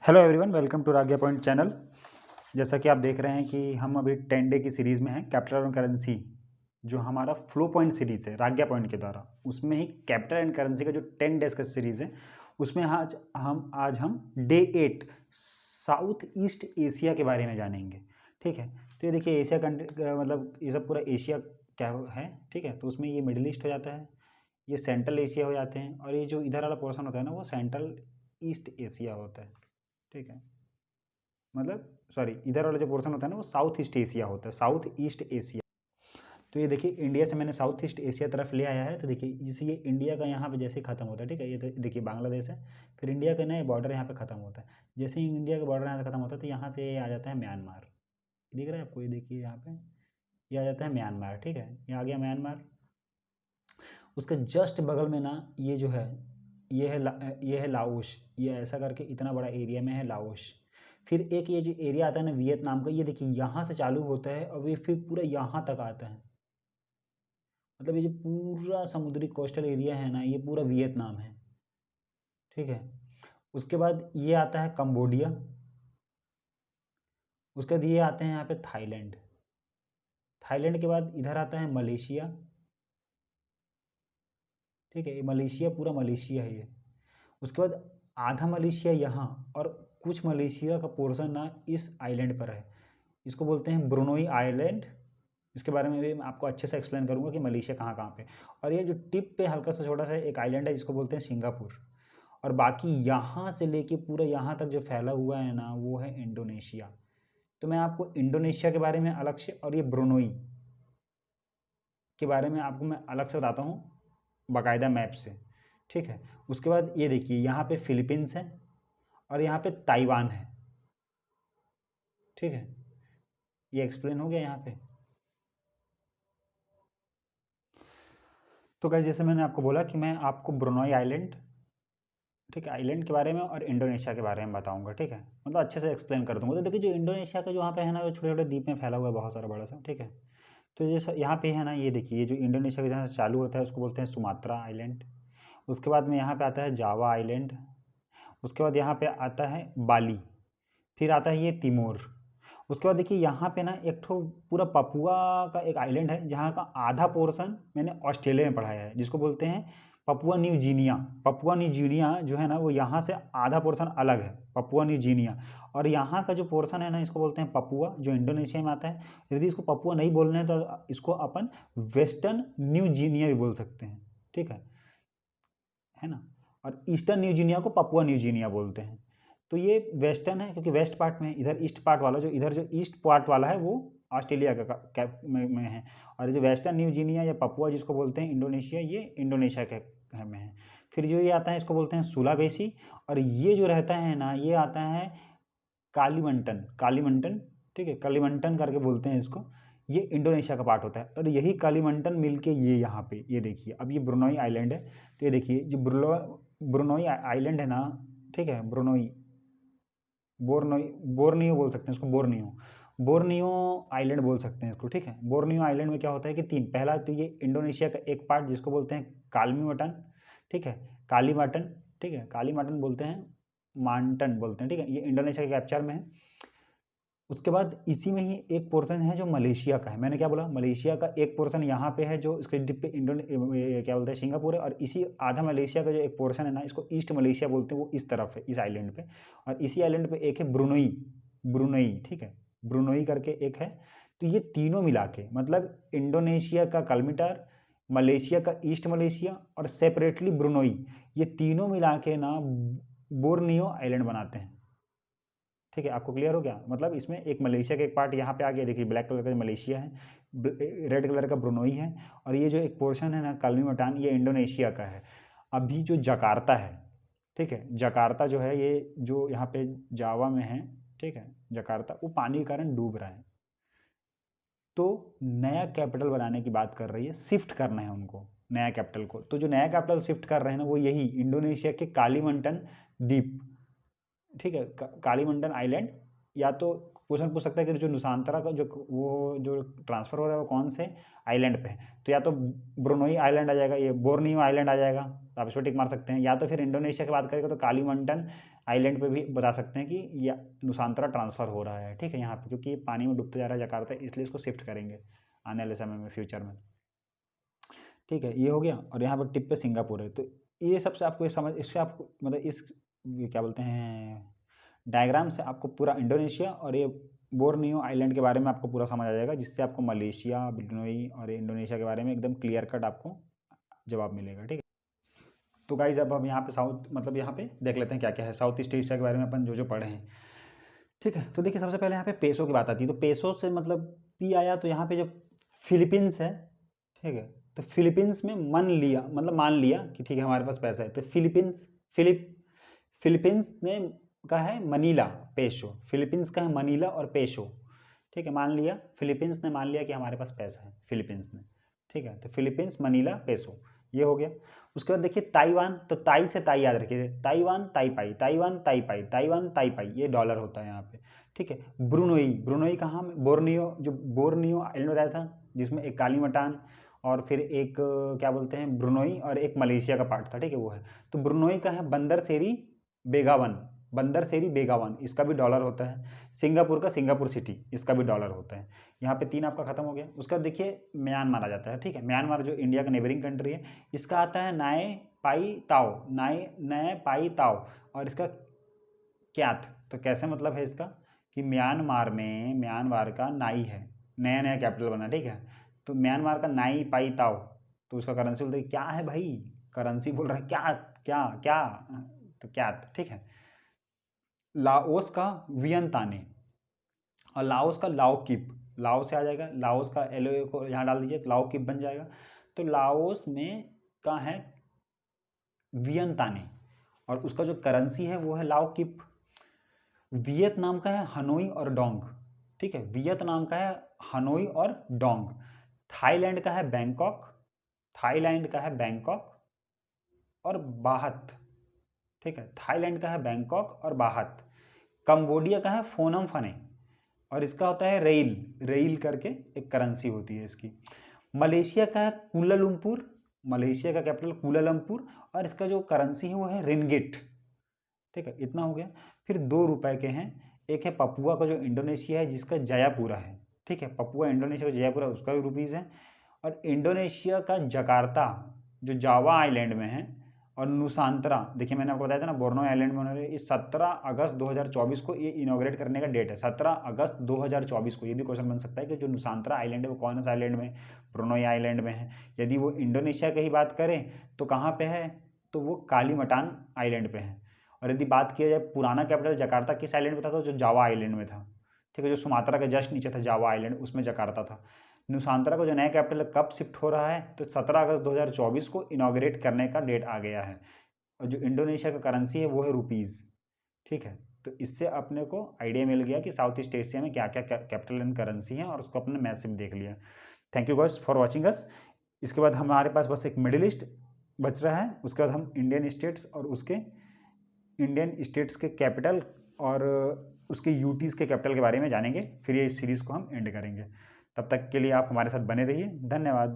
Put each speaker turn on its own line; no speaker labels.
Hello everyone, welcome to Ragya point channel. जैसा कि आप देख रहे हैं कि हम अभी 10 डे की सीरीज़ में हैं। कैपिटल एंड करेंसी जो हमारा फ्लो पॉइंट सीरीज़ है राग्या पॉइंट के द्वारा, उसमें ही कैपिटल एंड करेंसी का जो 10 डेज का सीरीज़ है उसमें आज हम डे 8 साउथ ईस्ट एशिया के बारे में जानेंगे। ठीक है, तो ये देखिए एशिया कंट्री मतलब ये सब पूरा एशिया क्या है। ठीक है, तो उसमें ये मिडिल ईस्ट हो जाता है, ये सेंट्रल एशिया हो जाते हैं, और ये जो इधर वाला पोर्शन होता है ना वो सेंट्रल ईस्ट एशिया होता है। ठीक है, मतलब सॉरी, इधर वाला जो पोर्शन होता है ना वो साउथ ईस्ट एशिया होता है, साउथ ईस्ट एशिया। तो ये देखिए इंडिया से मैंने साउथ ईस्ट एशिया तरफ ले आया है। तो देखिए इसे ये इंडिया का यहाँ पे जैसे खत्म होता है, ठीक है, ये तो देखिए बांग्लादेश है, फिर इंडिया का नया बॉर्डर यहाँ पे खत्म होता है। जैसे ही इंडिया का बॉर्डर यहाँ से खत्म होता है तो यहाँ से ये आ जाता है म्यांमार। दिख रहा है आपको, ये देखिए यहाँ पे ये आ जाता है म्यांमार। ठीक है, ये आ गया म्यांमार। उसके जस्ट बगल में ना ये जो है ये है लाओस। ये ऐसा करके इतना बड़ा एरिया में है लाओस। फिर एक ये जो एरिया आता है ना वियतनाम का, ये देखिए यहाँ से चालू होता है और ये फिर पूरा यहाँ तक आता है। मतलब ये जो पूरा समुद्री कोस्टल एरिया है ना ये पूरा वियतनाम है। ठीक है, उसके बाद ये आता है कंबोडिया। उसके बाद ये आते हैं यहाँ पे थाईलैंड। थाईलैंड के बाद इधर आता है मलेशिया। ठीक है, ये मलेशिया पूरा मलेशिया है ये। उसके बाद आधा मलेशिया यहाँ, और कुछ मलेशिया का पोर्शन ना इस आइलैंड पर है, इसको बोलते हैं ब्रुनोई आइलैंड। इसके बारे में भी मैं आपको अच्छे से एक्सप्लेन करूंगा कि मलेशिया कहाँ कहाँ पे। और ये जो टिप पे हल्का सा छोटा सा एक आइलैंड है जिसको बोलते हैं सिंगापुर। और बाकी यहाँ से लेके पूरा यहाँ तक जो फैला हुआ है ना वो है इंडोनेशिया। तो मैं आपको इंडोनेशिया के बारे में अलग से और ये ब्रुनोई के बारे में आपको मैं अलग से बताता हूँ बाकायदा मैप से। ठीक है, उसके बाद ये देखिए यहाँ पे फिलीपींस है और यहाँ पे ताइवान है। ठीक है, ये एक्सप्लेन हो गया यहाँ पे। तो गाइस जैसे मैंने आपको बोला कि मैं आपको ब्रुनोई आइलैंड, ठीक है, आइलैंड के बारे में और इंडोनेशिया के बारे में बताऊंगा। ठीक है, मतलब अच्छे से एक्सप्लेन कर दूंगा। तो देखिए जो इंडोनेशिया का जो वहाँ पे है ना वो छोटे छोटे द्वीप में फैला हुआ है बहुत सारा बड़ा सा। ठीक है, तो ये यहाँ पे है ना, ये देखिए ये जो इंडोनेशिया का जहाँ से चालू होता है उसको बोलते हैं सुमात्रा आइलैंड। उसके बाद में यहाँ पे आता है जावा आइलैंड। उसके बाद यहाँ पे आता है बाली। फिर आता है ये तिमोर। उसके बाद देखिए यहाँ पे ना एक ठो पूरा पपुआ का एक आइलैंड है जहाँ का आधा पोर्शन मैंने ऑस्ट्रेलिया में पढ़ाया है, जिसको बोलते हैं Papua new Guinea. Papua new Guinea जो है ना वो यहाँ से आधा पोर्शन अलग है, पपुआ न्यू गिनिया। और यहाँ का जो पोर्शन है ना इसको बोलते हैं पपुआ, जो इंडोनेशिया में आता है। यदि इसको पपुआ नहीं बोलना है तो इसको अपन वेस्टर्न न्यू गिनिया भी बोल सकते हैं। ठीक है ना। और ईस्टर्न न्यू गिनिया को पपुआ न्यू गिनिया बोलते हैं। तो ये वेस्टर्न है क्योंकि वेस्ट पार्ट में, इधर ईस्ट पार्ट वाला जो इधर जो ईस्ट पार्ट वाला है वो ऑस्ट्रेलिया का में है। और जो वेस्टर्न न्यू गिनिया या पपुआ जिसको बोलते हैं इंडोनेशिया, ये इंडोनेशिया के में है। फिर जो ये आता है इसको बोलते हैं सुलावेसी। और ये जो रहता है ना ये आता है कालीमंटन। कालीमंटन, ठीक है, कालीमंटन करके बोलते हैं इसको। ये इंडोनेशिया का पार्ट होता है। और यही कालीमंटन मिलके ये यहाँ पे ये देखिए, अब ये ब्रुनोई आइलैंड है। तो ये देखिए जो ब्रुनोई आइलैंड है ना, ठीक है, ब्रुनोई बोर्नोई बोर्नियो बोल सकते हैं इसको, बोर्नियो बोर्नियो आइलैंड बोल सकते हैं इसको। ठीक है, बोर्नियो आइलैंड में क्या होता है कि तीन, पहला तो ये इंडोनेशिया का एक पार्ट जिसको बोलते हैं कालीमटन। ठीक है, कालीमटन, ठीक है, कालीमटन बोलते हैं, मांटन बोलते हैं। ठीक है, ये इंडोनेशिया के कैप्चर में है। उसके बाद इसी में ही एक पोर्शन है जो मलेशिया का है। मैंने क्या बोला, मलेशिया का एक पोर्शन यहाँ पे है जो इसके डिप पे क्या बोलते हैं सिंगापुर है। और इसी आधा मलेशिया का जो एक पोर्शन है ना इसको ईस्ट मलेशिया बोलते हैं, वो इस तरफ है इस आइलैंड पे। और इसी आइलैंड पे एक है ब्रुनोई। ब्रुनोई, ठीक है, ब्रुनोई करके एक है। तो ये तीनों मिला के मतलब इंडोनेशिया का कलमिटार, मलेशिया का ईस्ट मलेशिया और सेपरेटली ब्रुनोई, ये तीनों मिला के ना बोर्नियो आइलैंड बनाते हैं। ठीक है, आपको क्लियर हो गया। मतलब इसमें एक मलेशिया का एक पार्ट यहाँ पे आ गया, देखिए ब्लैक कलर का मलेशिया है, रेड कलर का ब्रुनोई है। और ये जो एक पोर्शन है ना कालीमटान, ये इंडोनेशिया का है। अभी जो जकार्ता है, ठीक है, जकार्ता जो है ये जो यहाँ पे जावा में है, ठीक है, जकार्ता वो पानी के कारण डूब रहा है। तो नया कैपिटल बनाने की बात कर रही है, शिफ्ट करना है उनको नया कैपिटल को। तो जो नया कैपिटल शिफ्ट कर रहे हैं ना वो यही इंडोनेशिया के कालीमंटन द्वीप, ठीक है, कालीमंडन आइलैंड। या तो क्वेश्चन पूछ सकता है कि जो नुसांतरा का जो वो जो ट्रांसफर हो रहा है वो कौन से आइलैंड पे है। तो या तो ब्रुनोई आइलैंड आ जाएगा, ये बोर्नियो आइलैंड आ जाएगा, तो आप इस पर टिक मार सकते हैं। या तो फिर इंडोनेशिया की बात करेंगे तो कालीमंडन आइलैंड पे भी बता सकते हैं कि ये नुसांतरा ट्रांसफ़र हो रहा है, ठीक है, यहाँ पे, क्योंकि पानी में डूबता जा रहा है जकार्ता, इसलिए इसको शिफ्ट करेंगे आने वाले समय में, फ्यूचर में, ठीक है। ये हो गया, और यहाँ पर टिप पे सिंगापुर है। तो ये सबसे आपको ये समझ, इससे आपको मतलब इस ये क्या बोलते हैं डायग्राम से आपको पूरा इंडोनेशिया और ये बोर्नियो आइलैंड के बारे में आपको पूरा समझ आ जाएगा, जिससे आपको मलेशिया, ब्रुनई और इंडोनेशिया के बारे में एकदम क्लियर कट आपको जवाब मिलेगा, ठीक है। तो गाइज अब हम यहाँ पे साउथ मतलब यहाँ पे देख लेते हैं क्या क्या है साउथ ईस्ट एशिया के बारे में अपन जो जो पढ़े हैं, ठीक है। तो देखिए सबसे पहले यहाँ पे पेसो की बात आती है। तो पेसो से मतलब पी आया, तो यहाँ पे जो फिलीपींस है, ठीक है, तो फिलीपींस में मान लिया कि ठीक है हमारे पास पैसा है, तो फिलीपींस ने का है मनीला पेसो, फिलीपींस का है मनीला और पेसो, ठीक है। मान लिया फिलीपींस ने मान लिया कि हमारे पास पैसा है, फिलीपींस ने, ठीक है। तो फिलीपींस मनीला पेसो, ये हो गया। उसके बाद देखिए ताइवान, तो ताई से ताई याद रखिए, ताइवान ताइपाई, ताइवान ताइपाई, ताइवान ताइपाई, ये डॉलर होता है यहाँ पे, ठीक है। ब्रुनई कहाँ में, बोर्नियो आइलैंड बताया था, जिसमें एक कालीमटान और फिर एक क्या बोलते हैं ब्रुनई और एक मलेशिया का पार्ट था, ठीक है, वो है। तो ब्रुनई का है बंदर सेरी बेगावन, इसका भी डॉलर होता है। सिंगापुर का सिंगापुर सिटी, इसका भी डॉलर होता है। यहाँ पे 3 आपका खत्म हो गया। उसका देखिए म्यांमार आ जाता है, ठीक है। म्यांमार जो इंडिया का नेबरिंग कंट्री है, इसका आता है नाए पाई ताओ, और इसका क्यात। तो कैसे मतलब है इसका कि म्यांमार का नाई है, नया नया कैपिटल बना, ठीक है। तो म्यांमार का नाई पाई ताओ, तो उसका करेंसी बोलते हैं क्या है भाई, करेंसी बोल रहा है क्या क्या क्या, तो क्यात, ठीक है। लाओस का वियंताने, और लाओस का लाओकिप, लाओस से आ जाएगा, लाओस का एलओ को यहाँ डाल दीजिए तो लाओकिप बन जाएगा। तो लाओस में का है वियंताने, और उसका जो करेंसी है वो है लाओकिप। वियतनाम का है हनोई और डोंग, ठीक है, वियतनाम का है हनोई और डोंग। थाईलैंड का है बैंकॉक और बाहत, ठीक है, थाईलैंड का है बैंकॉक और बाहत। कंबोडिया का है फोनम फने, और इसका होता है रेल करके एक करेंसी होती है इसकी। मलेशिया का है कुलालंपुर, मलेशिया का कैपिटल कुलालंपुर, और इसका जो करेंसी है वो है रिंगिट, ठीक है। इतना हो गया। फिर 2 रुपए के हैं, एक है पपुआ का जो इंडोनेशिया है जिसका जयापुरा है, ठीक है, पपुआ इंडोनेशिया का जयापुरा, उसका भी रुपीज़ है। और इंडोनेशिया का जकार्ता जो जावा आइलैंड में है, और नुसांतरा, देखिए मैंने आपको बताया था ना बोर्नो आइलैंड में उन्होंने इस 17 अगस्त 2024 को ये इनॉग्रेट करने का डेट है, 17 अगस्त 2024 को। ये भी क्वेश्चन बन सकता है कि जो नुसांतरा आइलैंड है वो कौन सा आइलैंड में, ब्रुनई आइलैंड में है। यदि वो इंडोनेशिया की ही बात करें तो कहाँ पे है, तो वो कालीमटान आइलैंड पे है। और यदि बात किया जाए पुराना कैपिटल जकार्ता किस आइलैंड में था, तो जो जावा आइलैंड में था, ठीक है, जो सुमात्रा के जस्ट नीचे था जावा आइलैंड, उसमें जकार्ता था। नुसांतरा को जो नया कैपिटल कब शिफ्ट हो रहा है, तो 17 अगस्त 2024 को इनॉग्रेट करने का डेट आ गया है। और जो इंडोनेशिया का करेंसी है वो है रुपीज़, ठीक है। तो इससे अपने को आइडिया मिल गया कि साउथ ईस्ट एशिया में क्या क्या कैपिटल एंड करेंसी है, और उसको अपने मैप से भी देख लिया। Thank you guys for watching us. इसके बाद हमारे पास बस एक मिडिल ईस्ट बच रहा है, उसके बाद हम इंडियन स्टेट्स के कैपिटल और उसके यूटीज़ के कैपिटल के बारे में जानेंगे। फिर ये सीरीज़ को हम एंड करेंगे। तब तक के लिए आप हमारे साथ बने रहिए। धन्यवाद।